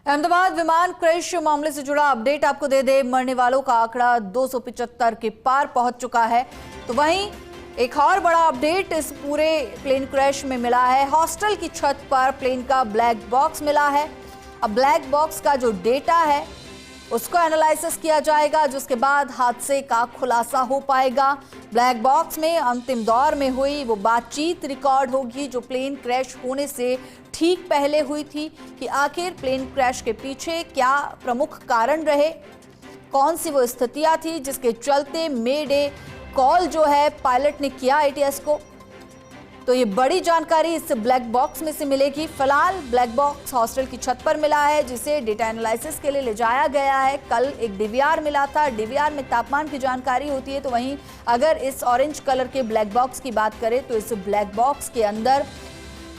अहमदाबाद विमान क्रैश मामले से जुड़ा अपडेट आपको दे दे। मरने वालों का आंकड़ा 275 के पार पहुंच चुका है। तो वहीं एक और बड़ा अपडेट इस पूरे प्लेन क्रैश में मिला है। हॉस्टल की छत पर प्लेन का ब्लैक बॉक्स मिला है। अब ब्लैक बॉक्स का जो डेटा है उसको एनालिसिस किया जाएगा, जिसके बाद हादसे का खुलासा हो पाएगा। ब्लैक बॉक्स में अंतिम दौर में हुई वो बातचीत रिकॉर्ड होगी जो प्लेन क्रैश होने से ठीक पहले हुई थी कि आखिर प्लेन क्रैश के पीछे क्या प्रमुख कारण रहे, कौन सी वो स्थितियां थी जिसके चलते मेडे कॉल जो है पायलट ने किया एटीएस को। तो ये बड़ी जानकारी इस ब्लैक बॉक्स में से मिलेगी। फिलहाल ब्लैक बॉक्स हॉस्टल की छत पर मिला है, जिसे डेटा एनालिसिस के लिए ले जाया गया है। कल एक डीवीआर मिला था, डीवीआर में तापमान की जानकारी होती है। तो वहीं अगर इस ऑरेंज कलर के ब्लैक बॉक्स की बात करें तो इस ब्लैक बॉक्स के अंदर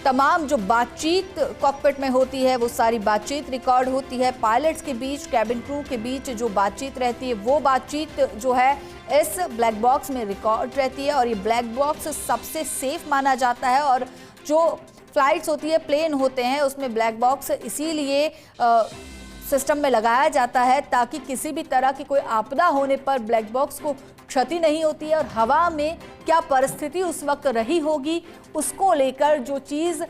तमाम जो बातचीत कॉकपिट में होती है वो सारी बातचीत रिकॉर्ड होती है। पायलट्स के बीच, कैबिन क्रू के बीच जो बातचीत रहती है वो बातचीत जो है इस ब्लैक बॉक्स में रिकॉर्ड रहती है। और ये ब्लैक बॉक्स सबसे सेफ माना जाता है। और जो फ्लाइट्स होती है, प्लेन होते हैं, उसमें ब्लैक बॉक्स इसीलिए सिस्टम में लगाया जाता है ताकि किसी भी तरह की कोई आपदा होने पर ब्लैक बॉक्स को क्षति नहीं होती है। और हवा में क्या परिस्थिति उस वक्त रही होगी उसको लेकर जो चीज़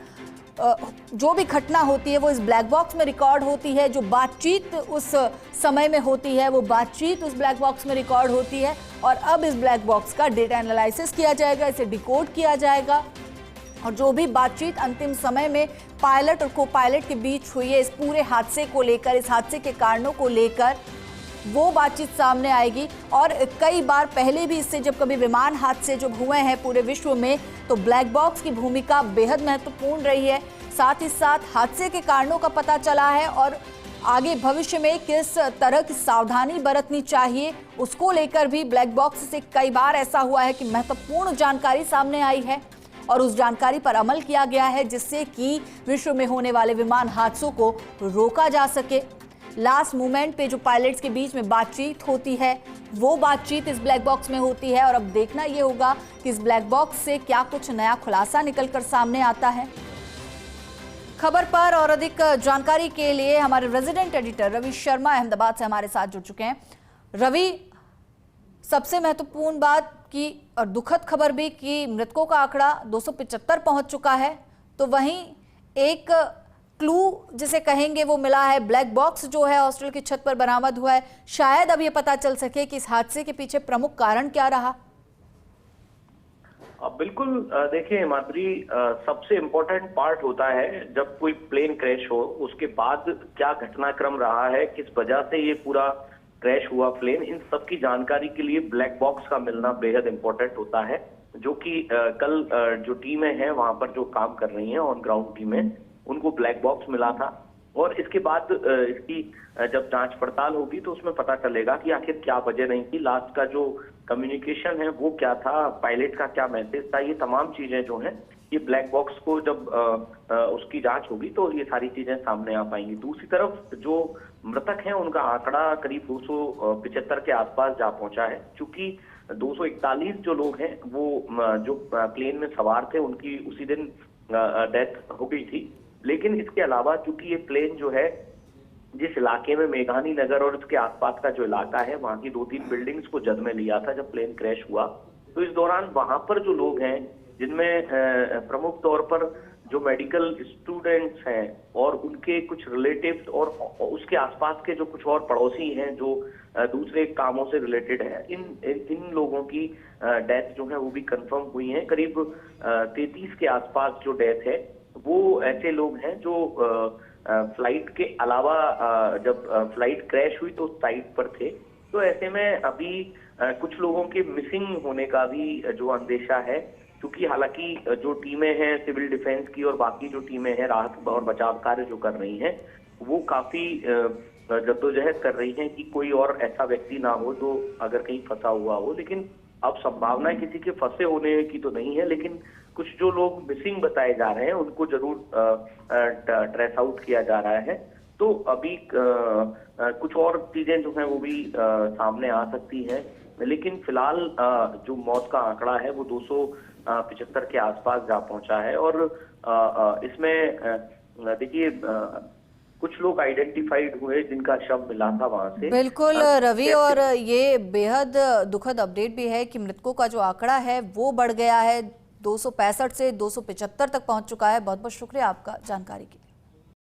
जो भी घटना होती है वो इस ब्लैक बॉक्स में रिकॉर्ड होती है। जो बातचीत उस समय में होती है वो बातचीत उस ब्लैक बॉक्स में रिकॉर्ड होती है। और अब इस ब्लैक बॉक्स का डेटा एनालिसिस किया जाएगा, इसे डिकोड किया जाएगा और जो भी बातचीत अंतिम समय में पायलट और को पायलट के बीच हुई है इस पूरे हादसे को लेकर, इस हादसे के कारणों को लेकर, वो बातचीत सामने आएगी। और कई बार पहले भी इससे जब कभी विमान हादसे जब हुए हैं पूरे विश्व में तो ब्लैक बॉक्स की भूमिका बेहद महत्वपूर्ण रही है। साथ ही साथ हादसे के कारणों का पता चला है और आगे भविष्य में किस तरह की सावधानी बरतनी चाहिए उसको लेकर भी ब्लैक बॉक्स से कई बार ऐसा हुआ है कि महत्वपूर्ण जानकारी सामने आई है और उस जानकारी पर अमल किया गया है जिससे कि विश्व में होने वाले विमान हादसों को रोका जा सके। लास्ट मोमेंट पे जो पायलट्स के बीच में बातचीत होती है वो बातचीत इस ब्लैक बॉक्स में होती है। और अब देखना ये होगा कि इस ब्लैक बॉक्स से क्या कुछ नया खुलासा निकलकर सामने आता है। खबर पर और अधिक जानकारी के लिए हमारे रेजिडेंट एडिटर रवि शर्मा अहमदाबाद से हमारे साथ जुड़ चुके हैं। रवि, सबसे महत्वपूर्ण बात की और दुखद खबर भी कि मृतकों का आंकड़ा 275 पहुंच चुका है। तो वहीं एक क्लू जिसे कहेंगे वो मिला है, ब्लैक बॉक्स जो है हॉस्टल की छत पर बरामद हुआ है। शायद अब ये पता चल सके कि इस हादसे के पीछे प्रमुख कारण क्या रहा। बिल्कुल, देखिए माधुरी, सबसे इम्पोर्टेंट पार्ट होता है जब कोई प्लेन क्रैश हो उसके बाद क्या घटनाक्रम रहा है, किस वजह से ये पूरा क्रैश हुआ प्लेन, इन सब की जानकारी के लिए ब्लैक बॉक्स का मिलना बेहद इम्पोर्टेंट होता है। जो कि कल जो टीमें हैं वहां पर जो काम कर रही हैं, ऑन ग्राउंड टीमें, उनको ब्लैक बॉक्स मिला था। और इसके बाद इसकी जब जांच पड़ताल होगी तो उसमें पता चलेगा कि आखिर क्या वजह नहीं थी, लास्ट का जो कम्युनिकेशन है वो क्या था, पायलट का क्या मैसेज था। ये तमाम चीजें जो हैं ये ब्लैक बॉक्स को जब उसकी जांच होगी तो ये सारी चीजें सामने आ पाएंगी। दूसरी तरफ जो मृतक हैं उनका आंकड़ा करीब 275 के आसपास जा पहुंचा है। चूंकि 241 जो लोग हैं वो जो प्लेन में सवार थे उनकी उसी दिन डेथ हो गई थी। लेकिन इसके अलावा चूंकि ये प्लेन जो है जिस इलाके में मेघानी नगर और इसके आसपास का जो इलाका है वहां की 2-3 बिल्डिंग्स को जद में लिया था जब प्लेन क्रैश हुआ, तो इस दौरान वहां पर जो लोग हैं जिनमें प्रमुख तौर पर जो मेडिकल स्टूडेंट्स हैं और उनके कुछ रिलेटिव्स और उसके आसपास के जो कुछ और पड़ोसी हैं जो दूसरे कामों से रिलेटेड है, इन लोगों की डेथ जो है वो भी कंफर्म हुई है। करीब 33 के आसपास जो डेथ है वो ऐसे लोग हैं जो फ्लाइट के अलावा जब फ्लाइट क्रैश हुई तो साइट पर थे। तो ऐसे में अभी कुछ लोगों के मिसिंग होने का भी जो अंदेशा है, क्योंकि हालांकि जो टीमें हैं सिविल डिफेंस की और बाकी जो टीमें हैं राहत और बचाव कार्य जो कर रही हैं वो काफी जद्दोजहद कर रही हैं कि कोई और ऐसा व्यक्ति ना हो जो अगर कहीं फंसा हुआ हो। लेकिन अब संभावना किसी के फंसे होने की तो नहीं है, लेकिन कुछ जो लोग मिसिंग बताए जा रहे हैं उनको जरूर ट्रेस आउट किया जा रहा है। तो अभी कुछ और चीजें जो हैं वो भी सामने आ सकती हैं। लेकिन फिलहाल जो मौत का आंकड़ा है वो 275 के आसपास जा पहुंचा है। और इसमें देखिए कुछ लोग आइडेंटिफाइड हुए जिनका शव मिला था वहां से। बिल्कुल रवि, और ये बेहद दुखद अपडेट भी है कि मृतकों का जो आंकड़ा है वो बढ़ गया है, 265 से 275 तक पहुंच चुका है। बहुत बहुत शुक्रिया आपका जानकारी के लिए।